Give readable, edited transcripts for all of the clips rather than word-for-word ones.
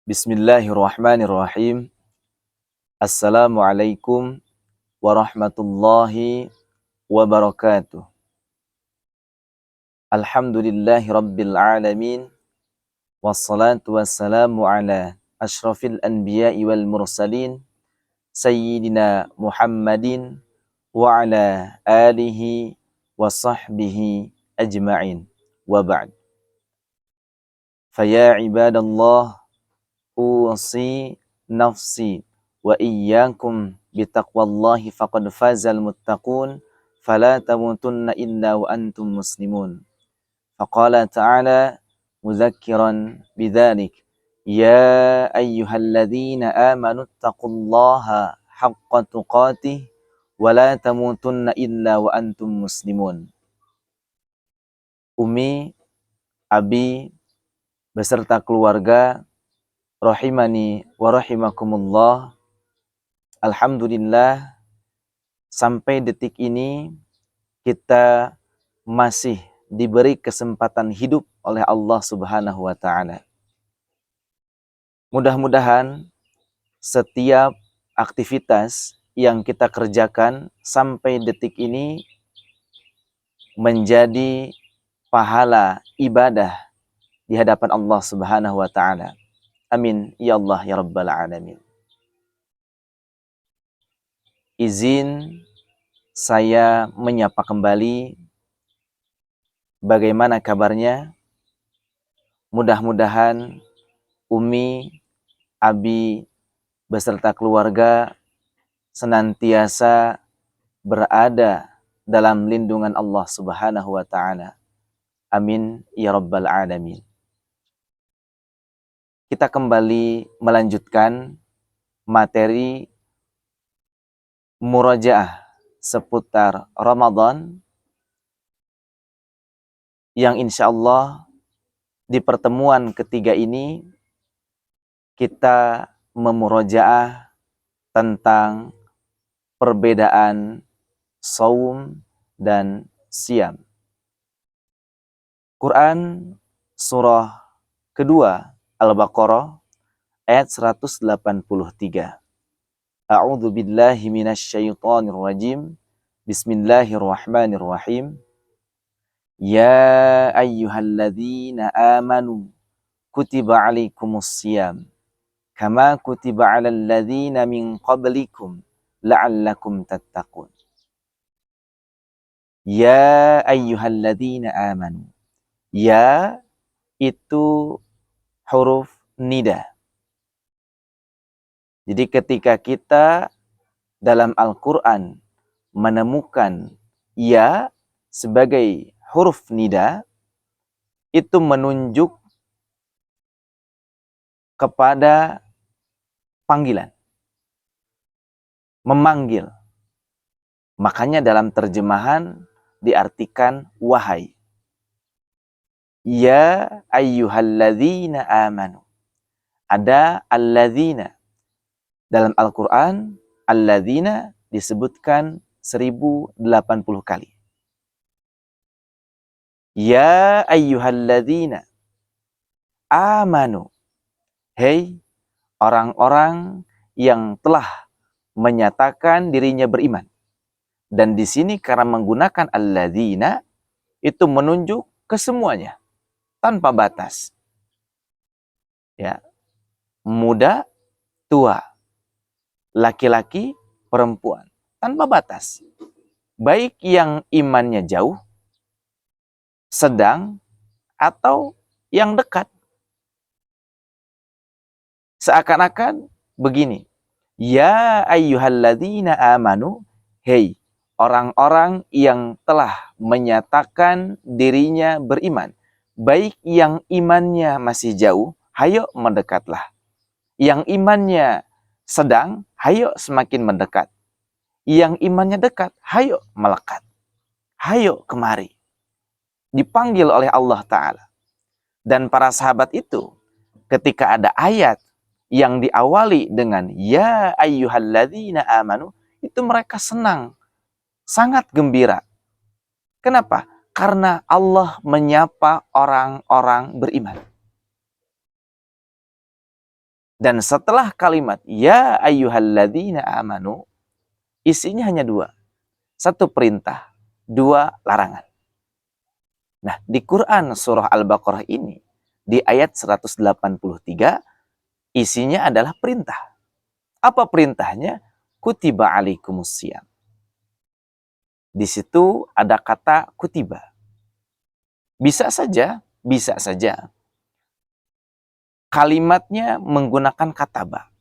Bismillahirrahmanirrahim. Assalamualaikum warahmatullahi wabarakatuh. Alhamdulillahi rabbil alamin. Wassalatu wassalamu ala ashrafil anbiya'i wal mursalin Sayyidina Muhammadin wa ala alihi wa sahbihi ajma'in. Wa ba'd. Faya ibadallah, usi nafsi wa iyyakum bitaqwallahi faqad fazal muttaqun fala tamutunna illa wa antum muslimun. Faqala ta'ala mudzakiran bidzalik, ya ayyuhalladzina amanu taqullaha haqqa tuqatih wa la tamutunna illa wa antum muslimun. Umi, abi beserta keluarga rahimani wa rahimakumullah. Alhamdulillah, sampai detik ini kita masih diberi kesempatan hidup oleh Allah Subhanahu wa taala. Mudah-mudahan setiap aktivitas yang kita kerjakan sampai detik ini menjadi pahala ibadah di hadapan Allah Subhanahu wa taala. Amin ya Allah ya rabbal alamin. Izin saya menyapa kembali. Bagaimana kabarnya? Mudah-mudahan Umi, Abi beserta keluarga senantiasa berada dalam lindungan Allah Subhanahu wa taala. Amin ya rabbal alamin. Kita kembali melanjutkan materi murajaah seputar Ramadan yang insya Allah di pertemuan ketiga ini kita memurajaah tentang perbedaan saum dan siam. Quran surah kedua Al-Baqarah ayat 183. A'udzu billahi minasyaitonir rajim. Bismillahirrahmanirrahim. Ya ayyuhalladzina amanu kutiba alaikumusiyam kama kutiba alal ladzina min qablikum la'allakum tattaqun. Ya ayyuhalladzina amanu. Ya itu huruf nida. Jadi ketika kita dalam Al-Quran menemukan ya sebagai huruf nida, itu menunjuk kepada panggilan, memanggil. Makanya dalam terjemahan diartikan wahai. Ya ayyuhalladzina amanu. Ada alladzina. Dalam Al-Quran, alladzina disebutkan 1080 kali. Ya ayyuhalladzina amanu. Hei orang-orang yang telah menyatakan dirinya beriman. Dan di sini karena menggunakan alladzina itu menunjuk ke semuanya tanpa batas. Ya. Muda, tua, laki-laki, perempuan, tanpa batas. Baik yang imannya jauh, sedang, atau yang dekat. Seakan-akan begini. Ya ayyuhalladzina amanu. Hei orang-orang yang telah menyatakan dirinya beriman. Baik yang imannya masih jauh, hayo mendekatlah. Yang imannya sedang, hayo semakin mendekat. Yang imannya dekat, hayo melekat. Hayo kemari. Dipanggil oleh Allah Ta'ala. Dan para sahabat itu, ketika ada ayat yang diawali dengan ya ayyuhalladzina amanu, itu mereka senang, sangat gembira. Kenapa? Karena Allah menyapa orang-orang beriman. Dan setelah kalimat ya ayyuhalladzina amanu, isinya hanya dua. Satu perintah, dua larangan. Nah, di Quran surah Al-Baqarah ini, di ayat 183, isinya adalah perintah. Apa perintahnya? Kutiba alaikumusiyam. Di situ ada kata kutiba. Bisa saja kalimatnya menggunakan kata ba.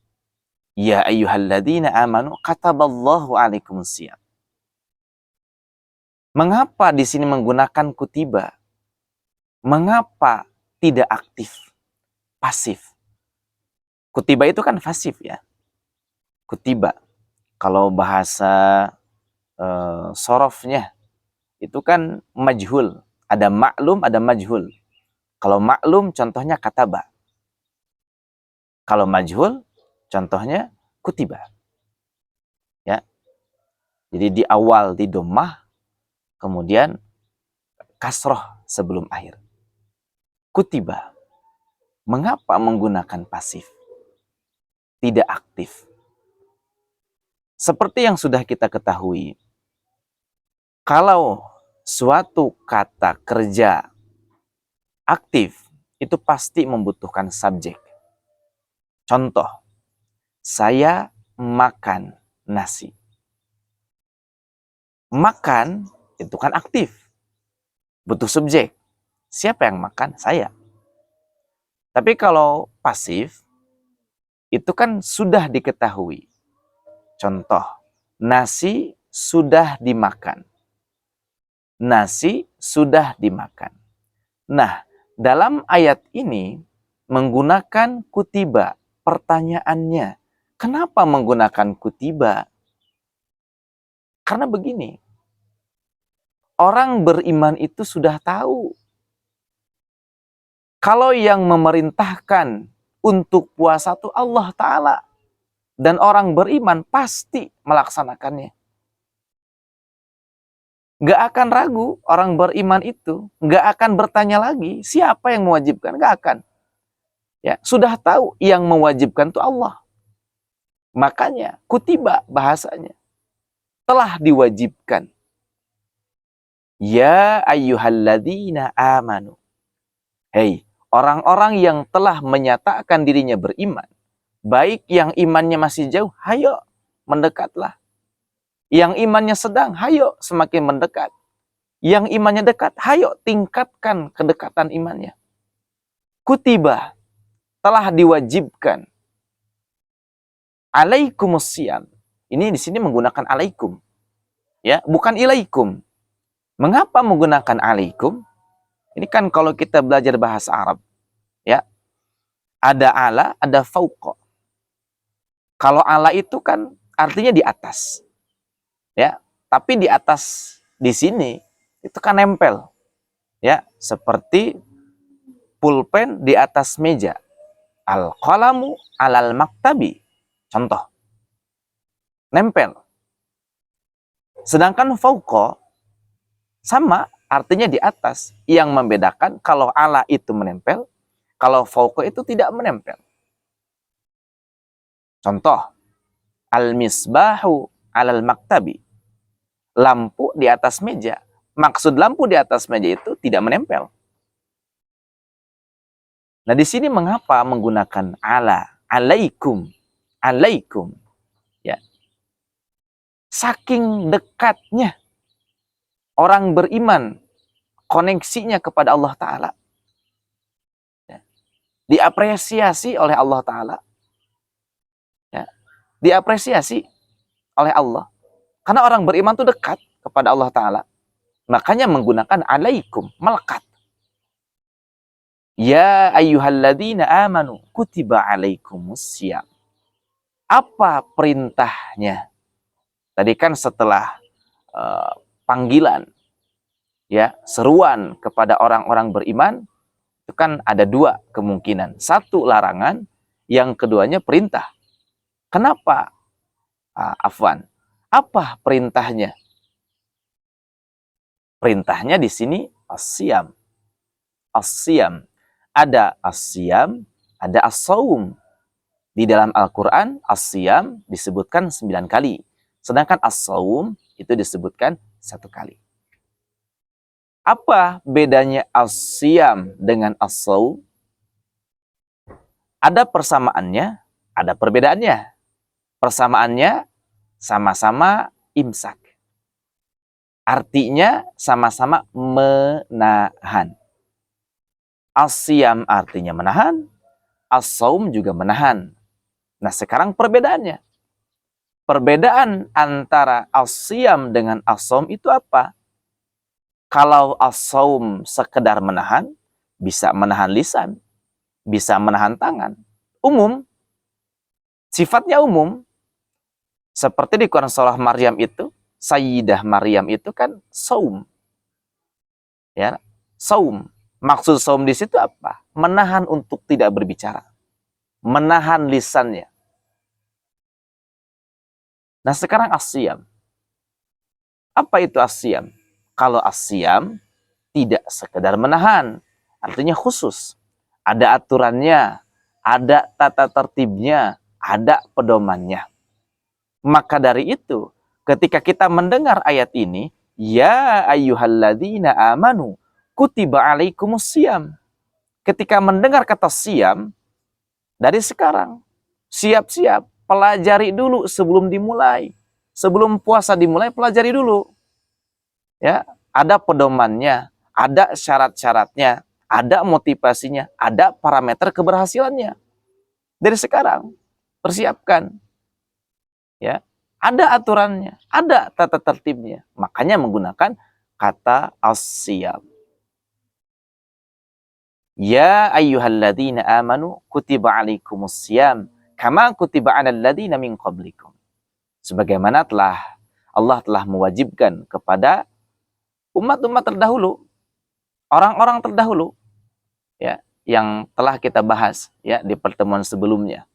Ya ayyuhalladzina amanu kataballahu alaikumusiyam. Mengapa di sini menggunakan kutiba? Mengapa tidak aktif, pasif? Kutiba itu kan pasif ya. Kutiba. Kalau bahasa sorofnya itu kan majhul. Ada maklum, ada majhul. Kalau maklum contohnya kataba. Kalau majhul contohnya kutiba. Ya. Jadi di awal di dhammah, kemudian kasroh sebelum akhir. Kutiba. Mengapa menggunakan pasif? Tidak aktif. Seperti yang sudah kita ketahui, kalau suatu kata kerja aktif, itu pasti membutuhkan subjek. Contoh, saya makan nasi. Makan itu kan aktif, butuh subjek. Siapa yang makan? Saya. Tapi kalau pasif, itu kan sudah diketahui. Contoh, nasi sudah dimakan. Nasi sudah dimakan. Nah, dalam ayat ini menggunakan kutiba. Pertanyaannya, kenapa menggunakan kutiba? Karena begini, orang beriman itu sudah tahu kalau yang memerintahkan untuk puasa itu Allah Ta'ala. Dan orang beriman pasti melaksanakannya. Gak akan ragu orang beriman itu, gak akan bertanya lagi siapa yang mewajibkan, gak akan. Ya, sudah tahu yang mewajibkan itu Allah. Makanya kutiba bahasanya telah diwajibkan. Ya ayyuhalladzina amanu. Hei, orang-orang yang telah menyatakan dirinya beriman, baik yang imannya masih jauh, hayo mendekatlah. Yang imannya sedang, hayo semakin mendekat. Yang imannya dekat, hayo tingkatkan kedekatan imannya. Kutiba, telah diwajibkan. Alaikumusiyam. Ini di sini menggunakan alaikum. Ya, bukan ilaikum. Mengapa menggunakan alaikum? Ini kan kalau kita belajar bahasa Arab, ya. Ada ala, ada fauqa. Kalau ala itu kan artinya di atas. Ya, tapi di atas di sini itu kan nempel. Ya, seperti pulpen di atas meja. Al-qalamu alal maktabi. Contoh. Nempel. Sedangkan fauqa sama artinya di atas. Yang membedakan kalau ala itu menempel, kalau fauqa itu tidak menempel. Contoh. Al-misbahu alal maktabi. Lampu di atas meja. Maksud lampu di atas meja itu tidak menempel. Nah, di sini mengapa menggunakan ala? Alaikum. Alaikum. Ya. Saking dekatnya orang beriman koneksinya kepada Allah Ta'ala. Ya. Diapresiasi oleh Allah Ta'ala. Ya. Diapresiasi oleh Allah. Karena orang beriman itu dekat kepada Allah Ta'ala. Makanya menggunakan alaikum, melekat. Ya ayyuhalladzina amanu kutiba alaikumusiyam. Apa perintahnya? Tadi kan setelah panggilan, ya, seruan kepada orang-orang beriman, itu kan ada dua kemungkinan. Satu larangan, yang keduanya perintah. Kenapa? Afwan. Apa perintahnya? Perintahnya di sini as-siyam. As-siyam. Ada as-siyam, ada as-saum. Di dalam Al-Quran, as-siyam disebutkan 9 kali. Sedangkan as-saum itu disebutkan 1 kali. Apa bedanya as-siyam dengan as-saum? Ada persamaannya, ada perbedaannya. Persamaannya sama-sama imsak. Artinya sama-sama menahan. As-siyam artinya menahan, as-saum juga menahan. Nah, sekarang perbedaannya. Perbedaan antara as-siyam dengan as-saum itu apa? Kalau as-saum sekedar menahan, bisa menahan lisan, bisa menahan tangan. Umum, sifatnya umum. Seperti di Quran surah Maryam itu, Sayyidah Maryam itu kan saum. Ya, saum. Maksud saum di situ apa? Menahan untuk tidak berbicara. Menahan lisannya. Nah, sekarang as-siyam. Apa itu as-siyam? Kalau as-siyam tidak sekedar menahan, artinya khusus. Ada aturannya, ada tata tertibnya, ada pedomannya. Maka dari itu, ketika kita mendengar ayat ini, ya ayyuhalladzina amanu kutiba alaikumusiyam. Ketika mendengar kata siyam, dari sekarang, siap-siap, pelajari dulu sebelum dimulai. Sebelum puasa dimulai, pelajari dulu. Ya, ada pedomannya, ada syarat-syaratnya, ada motivasinya, ada parameter keberhasilannya. Dari sekarang, persiapkan. Ya, ada aturannya, ada tata tertibnya. Makanya menggunakan kata as-siyam. Ya ayyuhalladzina amanu kutiba alaikumusiyam kama kutiba 'alal ladzina min qablikum. Sebagaimana Allah telah mewajibkan kepada umat-umat terdahulu, orang-orang terdahulu, ya, yang telah kita bahas ya di pertemuan sebelumnya.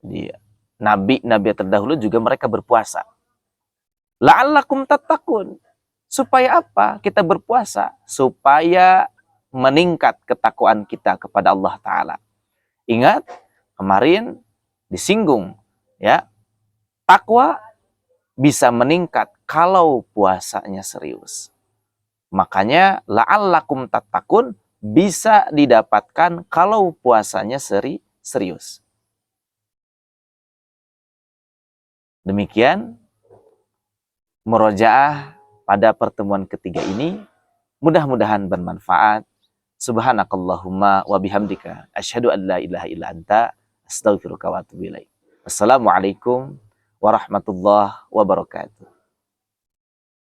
Di nabi-nabi terdahulu juga mereka berpuasa. La'allakum tattaqun. Supaya apa? Kita berpuasa supaya meningkat ketakwaan kita kepada Allah Ta'ala. Ingat, kemarin disinggung, ya, takwa bisa meningkat kalau puasanya serius. Makanya, la'allakum tattaqun bisa didapatkan kalau puasanya serius. Demikian, murojaah pada pertemuan ketiga ini. Mudah-mudahan bermanfaat. Subhanakallahumma wa bihamdika asyhadu an la ilaha illa anta astaghfiruka wa atubu ilaik. Wassalamualaikum warahmatullahi wabarakatuh.